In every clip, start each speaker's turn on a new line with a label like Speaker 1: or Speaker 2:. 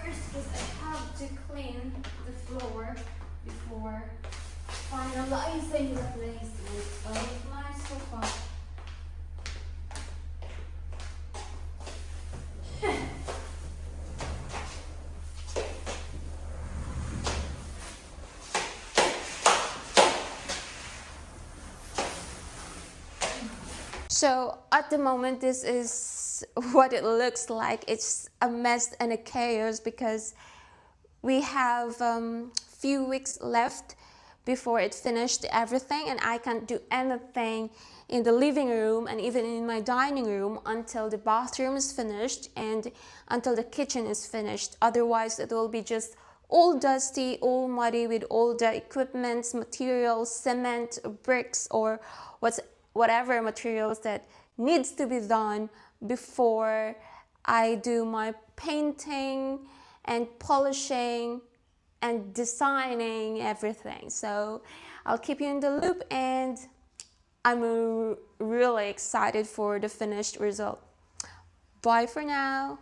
Speaker 1: first because I have to clean the floor before finalizing replacement of my sofa. So at the moment, this is what it looks like. It's a mess and a chaos because we have few weeks left before it finished everything, and I can't do anything in the living room and even in my dining room until the bathroom is finished and until the kitchen is finished. Otherwise it will be just all dusty, all muddy with all the equipment, materials, cement, bricks, or whatever materials that needs to be done before I do my painting and polishing and designing everything. So I'll keep you in the loop, and I'm really excited for the finished result. Bye for now.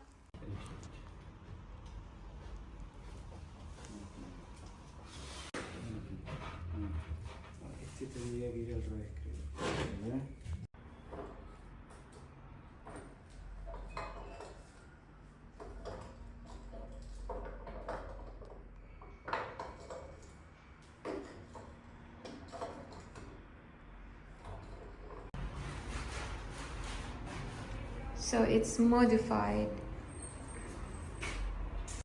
Speaker 1: So it's modified.